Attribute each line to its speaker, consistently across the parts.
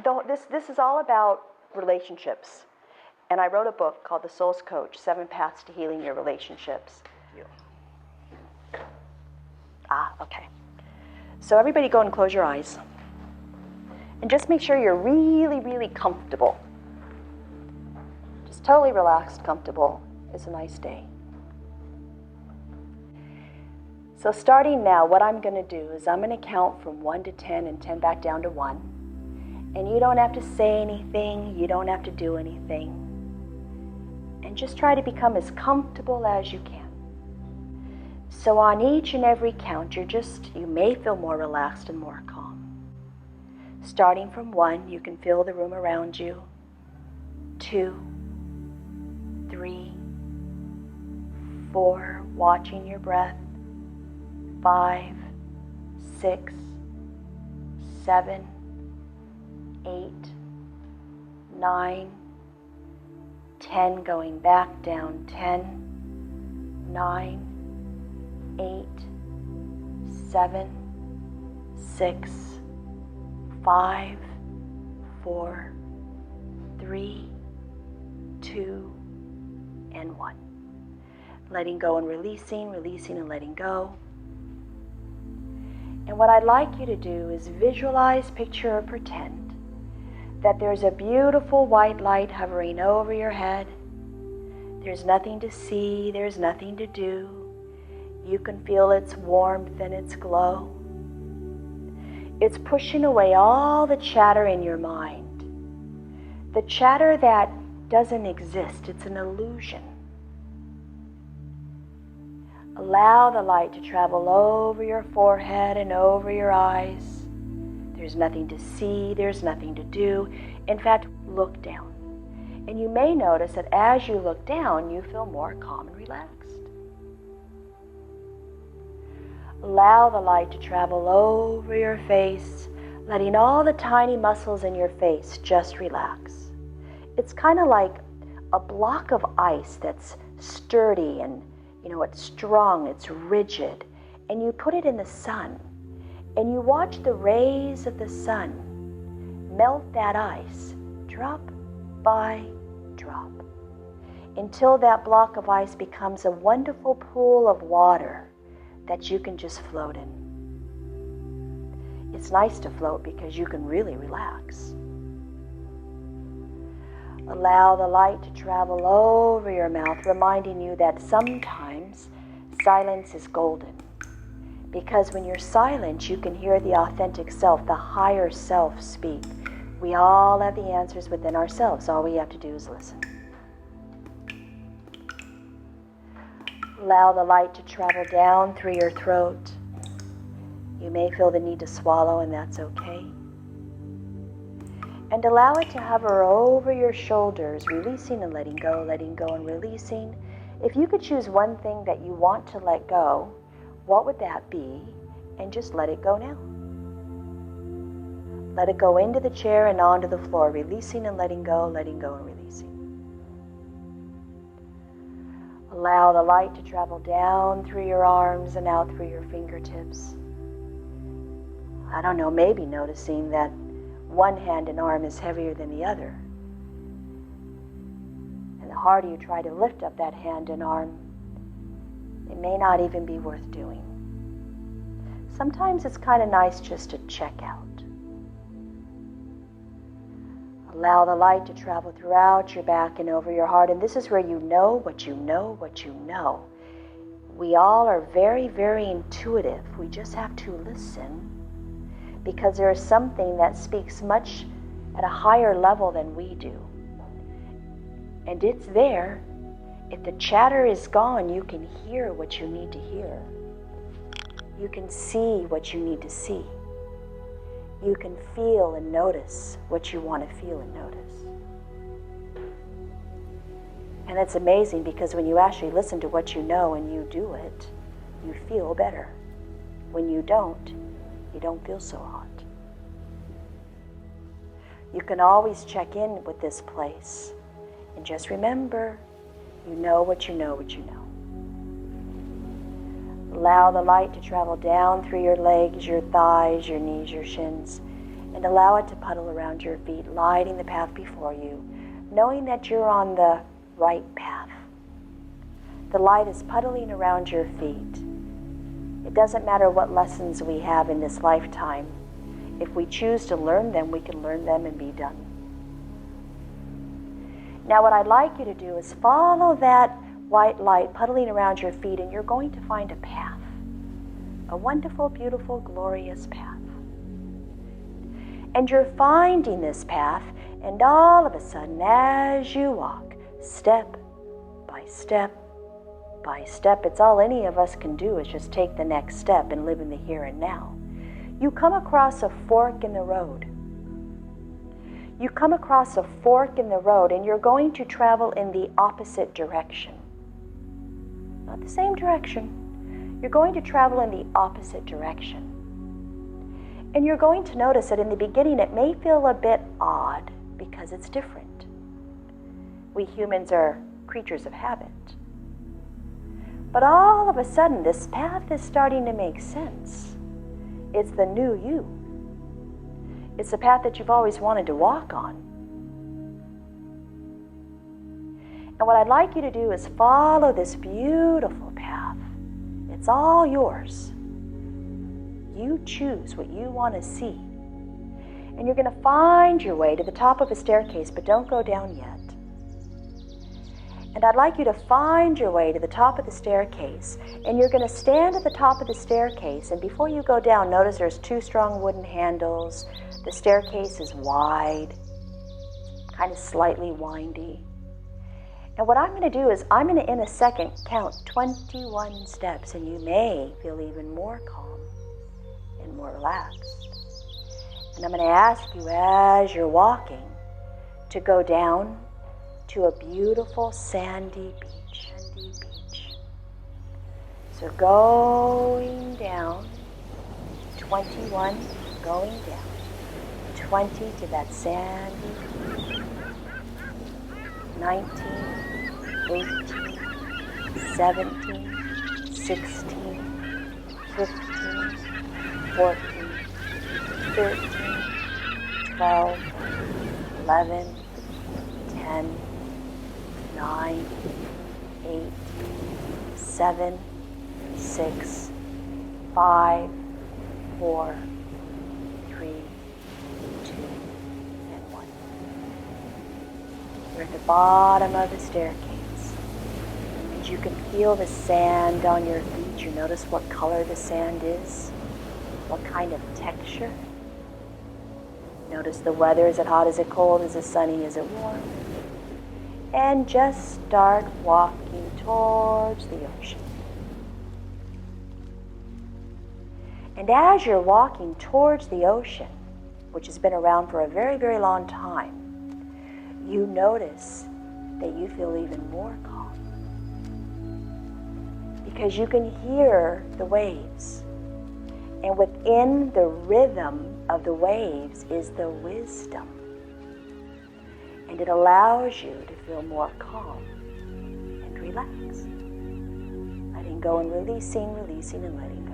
Speaker 1: This is all about relationships. And I wrote a book called The Soul's Coach, 7 Paths to Healing Your Relationships. Okay. So everybody go and close your eyes. And just make sure you're really, really comfortable. Just totally relaxed, comfortable. It's a nice day. So starting now, what I'm going to do is I'm going to count from 1 to 10 and 10 back down to 1. And you don't have to say anything. You don't have to do anything. And just try to become as comfortable as you can. So on each and every count, you may feel more relaxed and more calm. Starting from 1, you can feel the room around you. 2, 3, 4, watching your breath. 5, 6, 7, 8, 9, 10, going back down. 10, 9, 8, 7, 6, 5, 4, 3, 2, and 1. Letting go and releasing, releasing and letting go. And what I'd like you to do is visualize, picture, or pretend that there's a beautiful white light hovering over your head. There's nothing to see, there's nothing to do. You can feel its warmth and its glow. It's pushing away all the chatter in your mind. The chatter that doesn't exist, it's an illusion. Allow the light to travel over your forehead and over your eyes. There's nothing to see, there's nothing to do. In fact, look down. And you may notice that as you look down, you feel more calm and relaxed. Allow the light to travel over your face, letting all the tiny muscles in your face just relax. It's kind of like a block of ice that's sturdy and, it's strong, it's rigid. And you put it in the sun, and you watch the rays of the sun melt that ice, drop by drop, until that block of ice becomes a wonderful pool of water that you can just float in. It's nice to float because you can really relax. Allow the light to travel over your mouth, reminding you that sometimes silence is golden. Because when you're silent, you can hear the authentic self, the higher self speak. We all have the answers within ourselves. All we have to do is listen. Allow the light to travel down through your throat. You may feel the need to swallow, and that's okay. And allow it to hover over your shoulders, releasing and letting go and releasing. If you could choose one thing that you want to let go, what would that be? And just let it go now. Let it go into the chair and onto the floor, releasing and letting go and releasing. Allow the light to travel down through your arms and out through your fingertips. I don't know, maybe noticing that one hand and arm is heavier than the other. And the harder you try to lift up that hand and arm, it may not even be worth doing. Sometimes it's kind of nice just to check out. Allow the light to travel throughout your back and over your heart. And this is where you know what you know what you know. We all are very, very intuitive. We just have to listen, because there is something that speaks much at a higher level than we do. And it's there. If the chatter is gone, you can hear what you need to hear. You can see what you need to see. You can feel and notice what you want to feel and notice. And it's amazing, because when you actually listen to what you know and you do it, you feel better. When you don't feel so hot. You can always check in with this place. And just remember, you know what you know what you know. Allow the light to travel down through your legs, your thighs, your knees, your shins, and allow it to puddle around your feet, lighting the path before you, knowing that you're on the right path. The light is puddling around your feet. It doesn't matter what lessons we have in this lifetime. If we choose to learn them, we can learn them and be done. Now what I'd like you to do is follow that white light puddling around your feet, and you're going to find a path. A wonderful, beautiful, glorious path. And you're finding this path, and all of a sudden, as you walk, step by step by step, it's all any of us can do is just take the next step and live in the here and now. You come across a fork in the road. You come across a fork in the road, and you're going to travel in the opposite direction. Not the same direction. You're going to travel in the opposite direction. And you're going to notice that in the beginning it may feel a bit odd because it's different. We humans are creatures of habit. But all of a sudden this path is starting to make sense. It's the new you. It's the path that you've always wanted to walk on. And what I'd like you to do is follow this beautiful path. It's all yours. You choose what you want to see. And you're going to find your way to the top of a staircase, but don't go down yet. And I'd like you to find your way to the top of the staircase, and you're going to stand at the top of the staircase, and before you go down, notice there's 2 strong wooden handles. The staircase is wide, kind of slightly windy. And what I'm going to do is I'm going to, in a second, count 21 steps, and you may feel even more calm and more relaxed. And I'm going to ask you as you're walking to go down to a beautiful sandy beach. So going down, 21, going down, 20 to that sandy beach, 19, 18, 17, 16, 15, 14, 13, 12, 11, 10, 9, 8, 7, 6, 5, 4, 3, 2, and 1. You're at the bottom of the staircase. And you can feel the sand on your feet. You notice what color the sand is, what kind of texture. Notice the weather. Is it hot? Is it cold? Is it sunny? Is it warm? And just start walking towards the ocean. And as you're walking towards the ocean, which has been around for a very, very long time, you notice that you feel even more calm. Because you can hear the waves. And within the rhythm of the waves is the wisdom. And it allows you to feel more calm and relaxed. Letting go and releasing and letting go.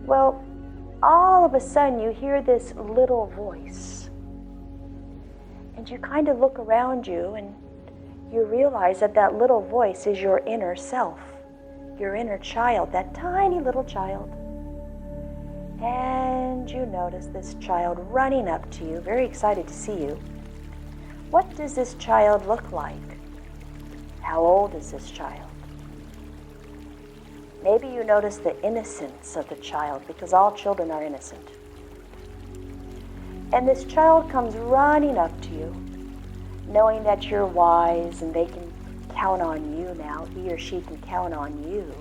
Speaker 1: Well, all of a sudden you hear this little voice. And you kind of look around you and you realize that that little voice is your inner self, your inner child, that tiny little child. And you notice this child running up to you, very excited to see you. What does this child look like? How old is this child? Maybe you notice the innocence of the child, because all children are innocent. And this child comes running up to you, knowing that you're wise and they can count on you now. He or she can count on you.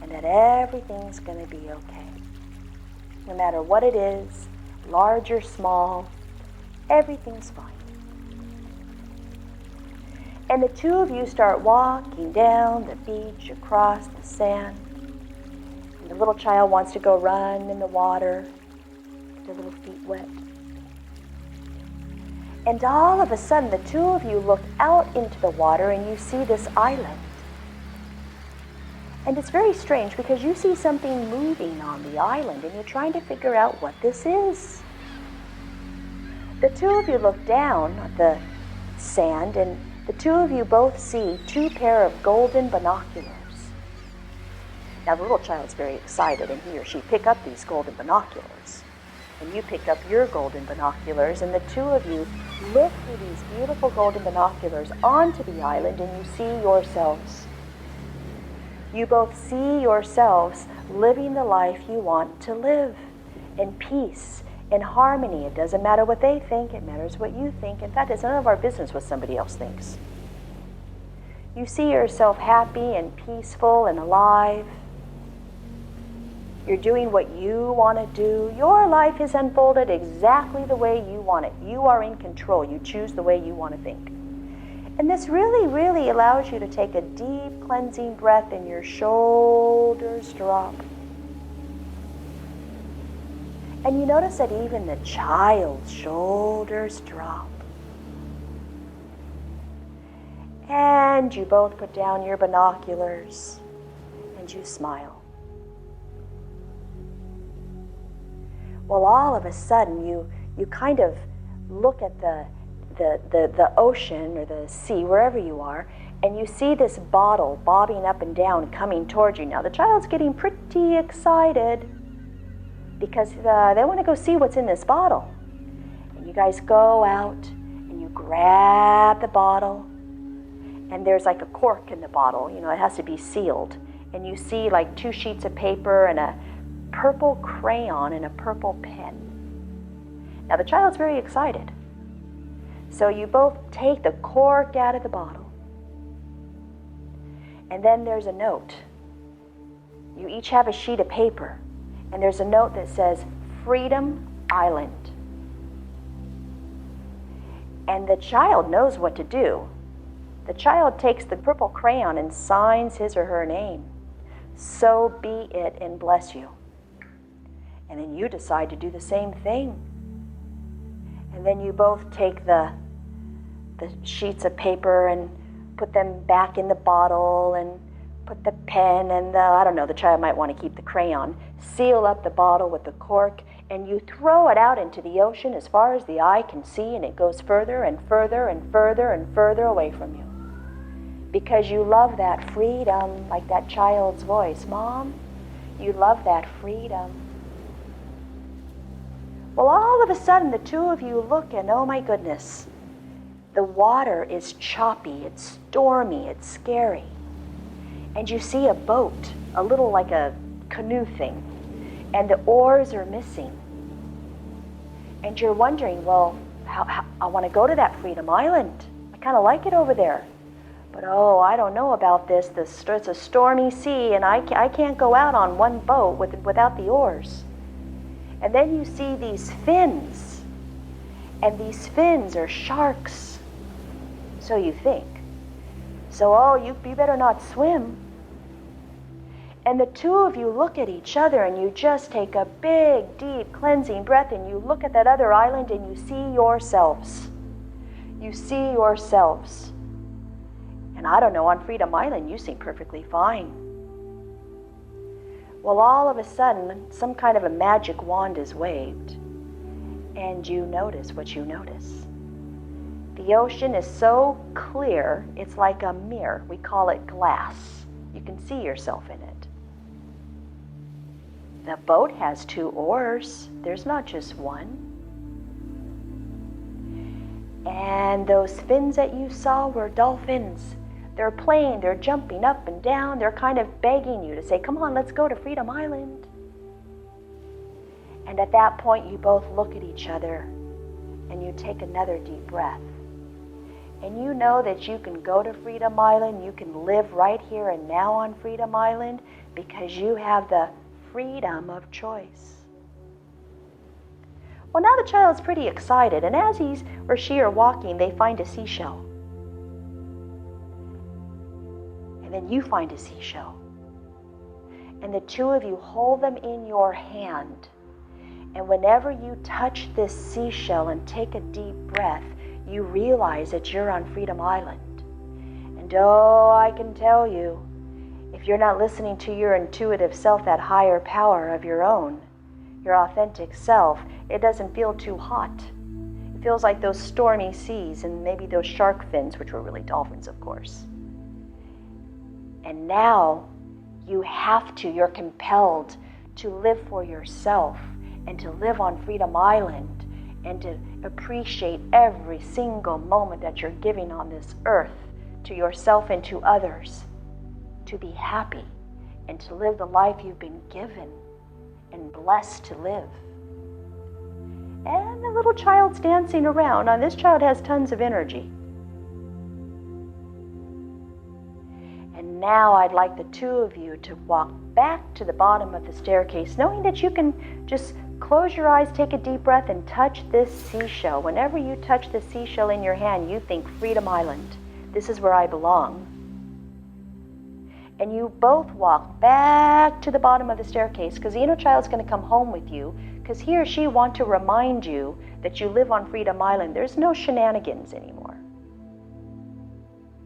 Speaker 1: And that everything's going to be okay. No matter what it is, large or small, everything's fine. And the two of you start walking down the beach, across the sand. And the little child wants to go run in the water, get their little feet wet. And all of a sudden, the two of you look out into the water and you see this island. And it's very strange because you see something moving on the island and you're trying to figure out what this is. The two of you look down at the sand and the two of you both see two pair of golden binoculars. Now the little child's very excited and he or she pick up these golden binoculars. And you pick up your golden binoculars and the two of you look through these beautiful golden binoculars onto the island and you see yourselves. You both see yourselves living the life you want to live, in peace, in harmony. It doesn't matter what they think, it matters what you think. In fact, it's none of our business what somebody else thinks. You see yourself happy and peaceful and alive. You're doing what you want to do. Your life is unfolded exactly the way you want it. You are in control. You choose the way you want to think. And this really, really allows you to take a deep cleansing breath and your shoulders drop. And you notice that even the child's shoulders drop. And you both put down your binoculars and you smile. Well, all of a sudden you kind of look at the ocean or the sea, wherever you are, and you see this bottle bobbing up and down coming towards you. Now the child's getting pretty excited because they want to go see what's in this bottle. And you guys go out and you grab the bottle and there's like a cork in the bottle, it has to be sealed. And you see like 2 sheets of paper and a purple crayon and a purple pen. Now the child's very excited. So you both take the cork out of the bottle. And then there's a note. You each have a sheet of paper. And there's a note that says, Freedom Island. And the child knows what to do. The child takes the purple crayon and signs his or her name. So be it and bless you. And then you decide to do the same thing. And then you both take the sheets of paper and put them back in the bottle and put the pen and the child might want to keep the crayon, seal up the bottle with the cork, and you throw it out into the ocean as far as the eye can see, and it goes further and further and further and further away from you. Because you love that freedom, like that child's voice. Mom, you love that freedom. Well, all of a sudden, the two of you look and, oh my goodness, the water is choppy, it's stormy, it's scary. And you see a boat, a little like a canoe thing, and the oars are missing. And you're wondering, well, how I want to go to that Freedom Island. I kind of like it over there. But I don't know about this. It's a stormy sea, and I can't go out on one boat without the oars. And then you see these fins, and these fins are sharks. So you think. So, you better not swim. And the two of you look at each other and you just take a big, deep, cleansing breath and you look at that other island and you see yourselves. You see yourselves. And I don't know, on Freedom Island, you seem perfectly fine. Well, all of a sudden, some kind of a magic wand is waved, and you notice what you notice. The ocean is so clear, it's like a mirror. We call it glass. You can see yourself in it. The boat has 2 oars. There's not just one. And those fins that you saw were dolphins. They're playing, they're jumping up and down. They're kind of begging you to say, come on, let's go to Freedom Island. And at that point, you both look at each other and you take another deep breath. And you know that you can go to Freedom Island, you can live right here and now on Freedom Island because you have the freedom of choice. Well, now the child's pretty excited, and as he or she are walking, they find a seashell. And then you find a seashell. And the two of you hold them in your hand. And whenever you touch this seashell and take a deep breath, you realize that you're on Freedom Island. And I can tell you, If you're not listening to your intuitive self, that higher power of your own, your authentic self, it doesn't feel too hot. It feels like those stormy seas and maybe those shark fins, which were really dolphins, of course. And now you're compelled to live for yourself and to live on Freedom Island and to appreciate every single moment that you're giving on this earth to yourself and to others, to be happy and to live the life you've been given and blessed to live. And the little child's dancing around. Now, this child has tons of energy. And now I'd like the two of you to walk back to the bottom of the staircase, knowing that you can just close your eyes, take a deep breath, and touch this seashell. Whenever you touch the seashell in your hand, you think Freedom Island. This is where I belong. And you both walk back to the bottom of the staircase, because the inner child's going to come home with you, because he or she wants to remind you that you live on Freedom Island. There's no shenanigans anymore.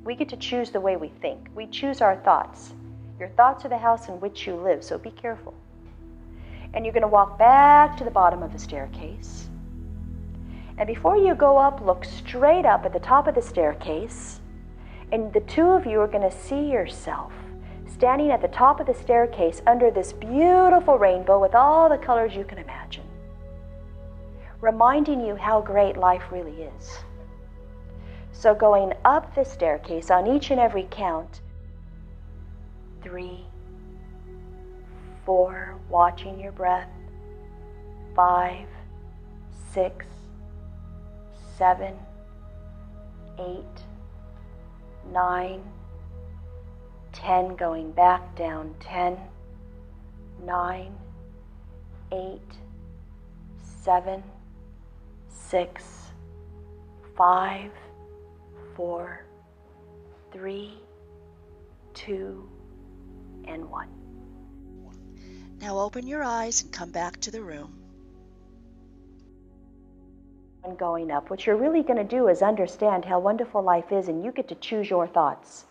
Speaker 1: We get to choose the way we think. We choose our thoughts. Your thoughts are the house in which you live, so be careful. And you're going to walk back to the bottom of the staircase. And before you go up, look straight up at the top of the staircase. And the two of you are going to see yourself standing at the top of the staircase under this beautiful rainbow with all the colors you can imagine, reminding you how great life really is. So going up the staircase on each and every count, 3, 4, watching your breath, 5, 6, 7, 8, 9, 10, going back down, 10, 9, 8, 7, 6, 5, 4, 3, 2, and 1.
Speaker 2: Now open your eyes and come back to the room.
Speaker 1: And going up, what you're really going to do is understand how wonderful life is, and you get to choose your thoughts.